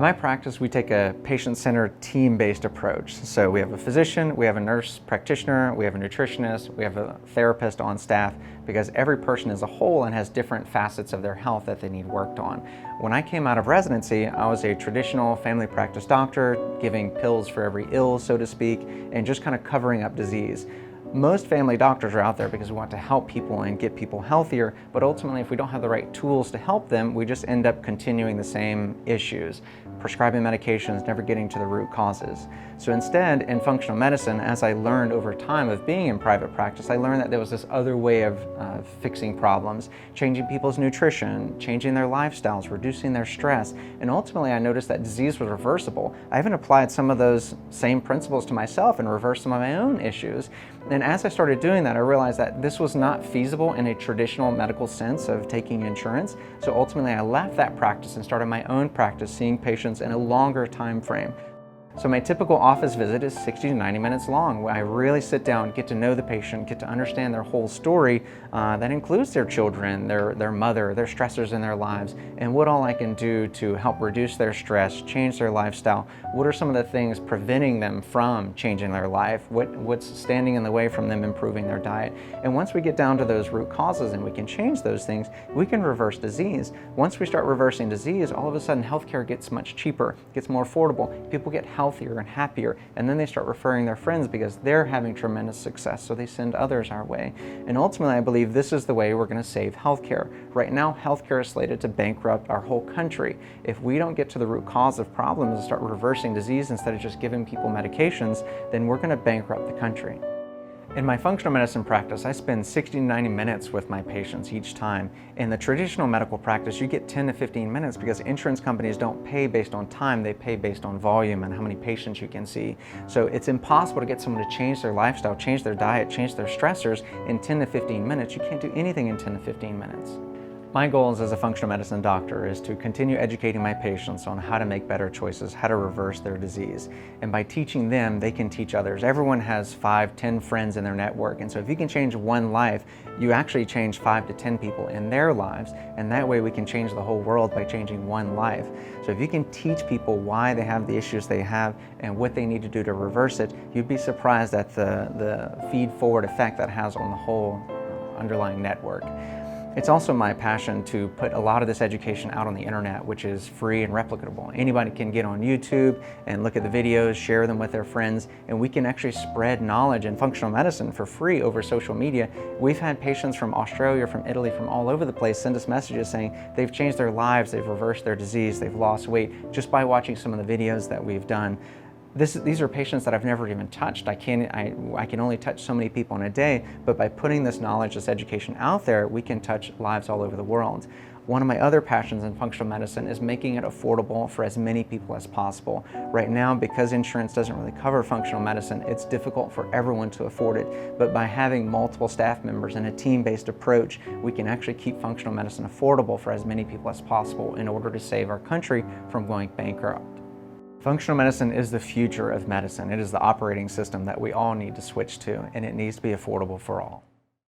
At my practice, we take a patient-centered, team-based approach. So we have a physician, we have a nurse practitioner, we have a nutritionist, we have a therapist on staff, because every person is a whole and has different facets of their health that they need worked on. When I came out of residency, I was a traditional family practice doctor, giving pills for every ill, so to speak, and just kind of covering up disease. Most family doctors are out there because we want to help people and get people healthier, but ultimately if we don't have the right tools to help them, we just end up continuing the same issues, prescribing medications, never getting to the root causes. So instead, in functional medicine, as I learned over time of being in private practice, I learned that there was this other way of fixing problems, changing people's nutrition, changing their lifestyles, reducing their stress, and ultimately I noticed that disease was reversible. I even applied some of those same principles to myself and reversed some of my own issues. And as I started doing that, I realized that this was not feasible in a traditional medical sense of taking insurance. So ultimately I left that practice and started my own practice, seeing patients in a longer time frame. So my typical office visit is 60 to 90 minutes long, where I really sit down, get to know the patient, get to understand their whole story. That includes their children, their mother, their stressors in their lives, and what all I can do to help reduce their stress, change their lifestyle. What are some of the things preventing them from changing their life? What's standing in the way from them improving their diet? And once we get down to those root causes and we can change those things, we can reverse disease. Once we start reversing disease, all of a sudden healthcare gets much cheaper, gets more affordable, people get healthier and happier, and then they start referring their friends because they're having tremendous success, so they send others our way. And ultimately I believe this is the way we're going to save healthcare. Right now healthcare is slated to bankrupt our whole country. If we don't get to the root cause of problems and start reversing disease instead of just giving people medications, then we're going to bankrupt the country. In my functional medicine practice, I spend 60 to 90 minutes with my patients each time. In the traditional medical practice, you get 10 to 15 minutes because insurance companies don't pay based on time, they pay based on volume and how many patients you can see. So it's impossible to get someone to change their lifestyle, change their diet, change their stressors in 10 to 15 minutes. You can't do anything in 10 to 15 minutes. My goals as a functional medicine doctor is to continue educating my patients on how to make better choices, how to reverse their disease. And by teaching them, they can teach others. Everyone has 5, 10 friends in their network. And so if you can change one life, you actually change 5 to 10 people in their lives. And that way we can change the whole world by changing one life. So if you can teach people why they have the issues they have and what they need to do to reverse it, you'd be surprised at the feed-forward effect that has on the whole underlying network. It's also my passion to put a lot of this education out on the internet, which is free and replicable. Anybody can get on YouTube and look at the videos, share them with their friends, and we can actually spread knowledge in functional medicine for free over social media. We've had patients from Australia, from Italy, from all over the place send us messages saying they've changed their lives, they've reversed their disease, they've lost weight just by watching some of the videos that we've done. These are patients that I've never even touched. I can only touch so many people in a day, but by putting this knowledge, this education out there, we can touch lives all over the world. One of my other passions in functional medicine is making it affordable for as many people as possible. Right now, because insurance doesn't really cover functional medicine, it's difficult for everyone to afford it. But by having multiple staff members and a team-based approach, we can actually keep functional medicine affordable for as many people as possible in order to save our country from going bankrupt. Functional medicine is the future of medicine. It is the operating system that we all need to switch to, and it needs to be affordable for all.